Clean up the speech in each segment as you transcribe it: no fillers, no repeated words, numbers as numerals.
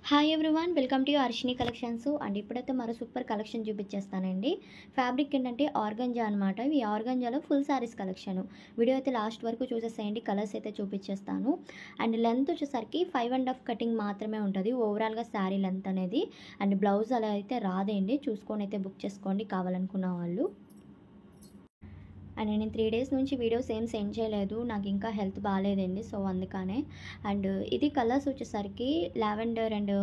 Hi everyone, welcome to Arshini collections. And ఇప్పుడైతే మరో super collection చూపించేస్తానండి. Fabric ఏంటంటే ఆర్గంజా అనమాట. ఈ ఆర్గంజాలో ఫుల్ శారీస్ కలెక్షన్. వీడియో అయితే లాస్ట్ వరకు చూసేసేయండి. కలర్స్ అయితే చూపించేస్తాను. అండ్ లెంత్ వచ్చేసరికి 5.5 కటింగ్ మాత్రమే ఉంటుంది ఓవరాల్గా శారీ లెంత్ అనేది. అండ్ బ్లౌజ్ అలా అయితే రాదేండి, చూసుకొని అయితే బుక్ చేసుకోండి కావాలనుకున్న వాళ్ళు. అండ్ నేను 3 డేస్ నుంచి వీడియోస్ ఏం సెండ్ చేయలేదు, నాకు ఇంకా హెల్త్ బాగాలేదండి, సో అందుకనే. అండ్ ఇది కలర్స్ వచ్చేసరికి లావెండర్ అండ్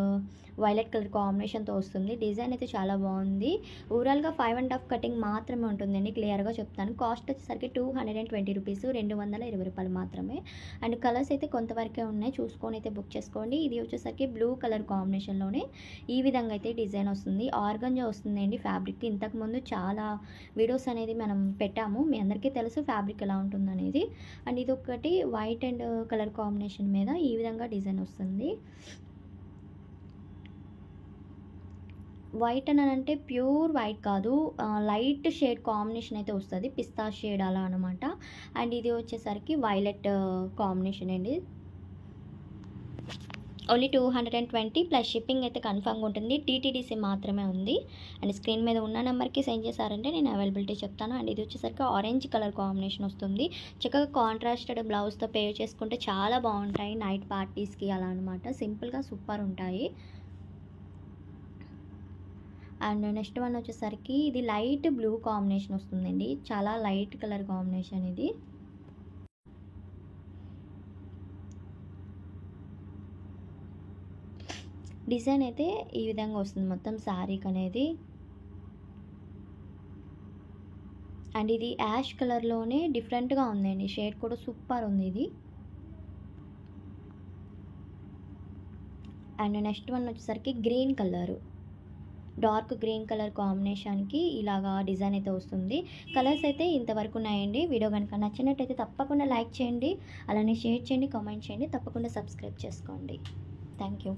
వైలెట్ కలర్ కాంబినేషన్తో వస్తుంది. డిజైన్ అయితే చాలా బాగుంది. ఓవరాల్గా 5.5 కటింగ్ మాత్రమే ఉంటుందండి, క్లియర్గా చెప్తాను. కాస్ట్ వచ్చేసరికి 220 రూపీస్, 220 రూపాయలు మాత్రమే. అండ్ కలర్స్ అయితే కొంతవరకే ఉన్నాయి, చూసుకొని అయితే బుక్ చేసుకోండి. ఇది వచ్చేసరికి బ్లూ కలర్ కాంబినేషన్లోనే ఈ విధంగా అయితే డిజైన్ వస్తుంది. ఆర్గంజా వస్తుందండి ఫ్యాబ్రిక్. ఇంతకుముందు చాలా వీడియోస్ అనేది మనం పెట్టాము, మీ అందరికీ తెలుసు ఫ్యాబ్రిక్ ఎలా ఉంటుందనేది. అండ్ ఇది ఒకటి వైట్ అండ్ కలర్ కాంబినేషన్ మీద ఈ విధంగా డిజైన్ వస్తుంది. వైట్ అని అంటే ప్యూర్ వైట్ కాదు, లైట్ షేడ్ కాంబినేషన్ అయితే వస్తుంది, పిస్తా షేడ్ అలా అనమాట. అండ్ ఇది వచ్చేసరికి వైలెట్ కాంబినేషన్ అండి. ఓన్లీ 220 ప్లస్ షిప్పింగ్ అయితే కన్ఫర్మ్గా ఉంటుంది. టీటీడీసీ మాత్రమే ఉంది. అండ్ స్క్రీన్ మీద ఉన్న నెంబర్కి సెండ్ చేశారంటే నేను అవైలబిలిటీ చెప్తాను. అండ్ ఇది వచ్చేసరికి ఆరెంజ్ కలర్ కాంబినేషన్ వస్తుంది. చక్కగా కాంట్రాస్టెడ్ బ్లౌజ్తో పేర్ చేసుకుంటే చాలా బాగుంటాయి నైట్ పార్టీస్కి అలా అనమాట. సింపుల్గా సూపర్ ఉంటాయి. అండ్ నెక్స్ట్ వన్ వచ్చేసరికి ఇది లైట్ బ్లూ కాంబినేషన్ వస్తుందండి, చాలా లైట్ కలర్ కాంబినేషన్ ఇది. డిజైన్ అయితే ఈ విధంగా వస్తుంది మొత్తం శారీకి అనేది. అండ్ ఇది యాష్ కలర్లోనే డిఫరెంట్గా ఉందండి, షేడ్ కూడా సూపర్ ఉంది ఇది. అండ్ నెక్స్ట్ వన్ వచ్చేసరికి green colour, dark green colour కాంబినేషన్కి ఇలాగా డిజైన్ అయితే వస్తుంది. కలర్స్ అయితే ఇంతవరకు ఉన్నాయండి. వీడియో కనుక నచ్చినట్టయితే తప్పకుండా లైక్ చేయండి, అలానే షేర్ చేయండి, కామెంట్ చేయండి, తప్పకుండా సబ్స్క్రైబ్ చేసుకోండి. Thank you.